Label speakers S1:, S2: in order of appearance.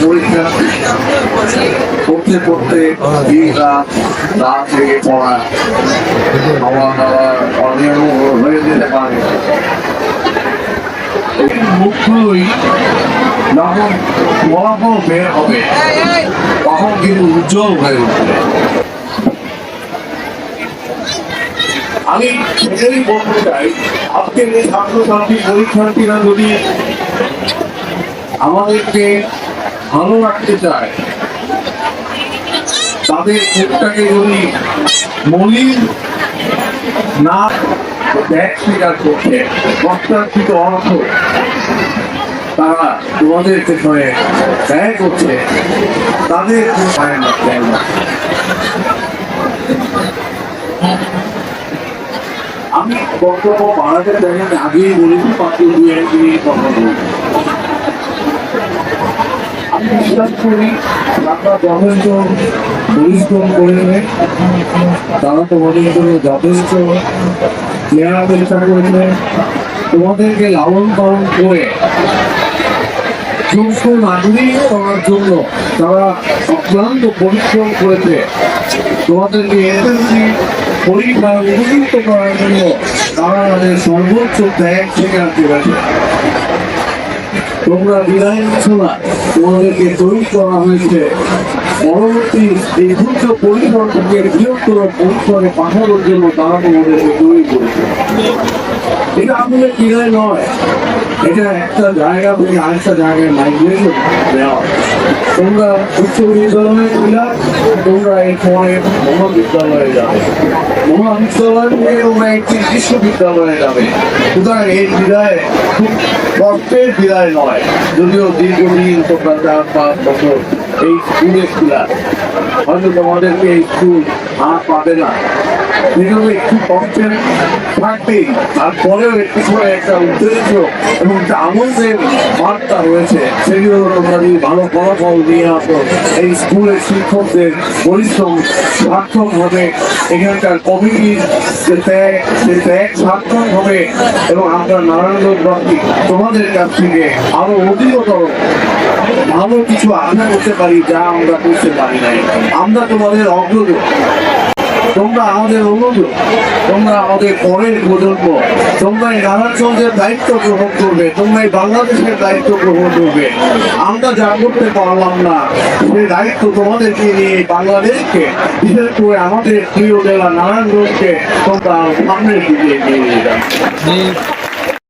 S1: পরীক্ষা পড়তে পড়তে রাত থেকে পড়া খাওয়া দাওয়া অনিয়ম হয়ে যেতে পারে। মুখ্যই যখন ফলাফল বের হবে তখন কিন্তু উজ্জ্বল হয়ে উঠবে। আমি সেটাই বলতে চাই, আজকের এই ছাত্রছাত্রী পরীক্ষার্থীরা যদি আমাদেরকে ভালো রাখতে চায়, তাদের মুখটাকে যদি মলিন না ত্যাগ স্বীকার করছে, রক্তার্থিত অর্থ তারা তোমাদের পেছনে ব্যয় করছে, তাদের আমি বক্তব্য বাড়াতে চাই, আমি আগেই বলেছি পাঁচটি কথা বলবো। আমি বিশ্বাস করি আপনারা যথেষ্ট পরিশ্রম করে নেবে, তারা তোমাদের জন্য যথেষ্ট চেয়ার পরীক্ষা করেছে, তোমাদেরকে লালন পালন করে যোগ্য নাগরিক করার জন্য তারা অক্লান্ত পরিশ্রম করেছে। তোমাদেরকে এসএসসি পরীক্ষায় উপযুক্ত করার জন্য তারা তাদের সর্বোচ্চ ত্যাগ স্বীকার করেছে। তোমরা বিদায় নিচ্ছ না, তোমাদেরকে তৈরি করা হয়েছে পরবর্তী এই দ্রুত পরিসর থেকে বৃহত্তর পরিসরে পাঠানোর জন্য তারা তোমাদেরকে তৈরি করেছে। এটা আমাদের বিদায় নয়, এটা একটা জায়গা থেকে আরেকটা জায়গায় মাইগ্রেশন দেওয়া। তোমরা উচ্চ বিদ্যালয়ে ছিলা, তোমরা এরপরে মহাবিদ্যালয়ে যাবে, মহাবিদ্যালয় থেকে তোমরা একটি বিশ্ববিদ্যালয়ে যাবে। সুতরাং এই বিদায় খুব কষ্টের বিদায় নয়, যদিও দীর্ঘদিন তোমরা 4-5 বছর এই স্কুলে ছিলা, হয়তো তোমাদেরকে এই স্কুল আর পাবে না, সেগুলো একটু কষ্টের থাকবেই। তারপরেও একটু করে একটা উদ্দেশ্য এবং একটা আনন্দের বার্তা রয়েছে, সেগুলো তোমরা যদি ভালো ফলাফল নিয়ে আসো, এই স্কুলের শিক্ষকদের পরিশ্রম সার্থক হবে, এখানকার কমিটির যে ত্যাগ সার্থক হবে এবং আমরা নারায়ণগঞ্জবাসী তোমাদের কাছ থেকে আরো অধিকতর ভালো কিছু আশা করতে পারি, যা আমরা করতে পারি নাই। আমরা তোমাদের অগ্রজ, তোমরা আমাদের অনুযোগ, তোমরা আমাদের পরের প্রজন্ম, তোমরা এই নারায়ণগঞ্জের দায়িত্ব গ্রহণ করবে, তোমরা এই বাংলাদেশের দায়িত্ব গ্রহণ করবে। আমরা যা করতে পারলাম না, সেই দায়িত্ব তোমাদেরকে নিয়ে বাংলাদেশকে, বিশেষ করে আমাদের প্রিয় জেলা নারায়ণগঞ্জকে তোমরা সামনের দিকে এগিয়ে নিয়ে যাবে।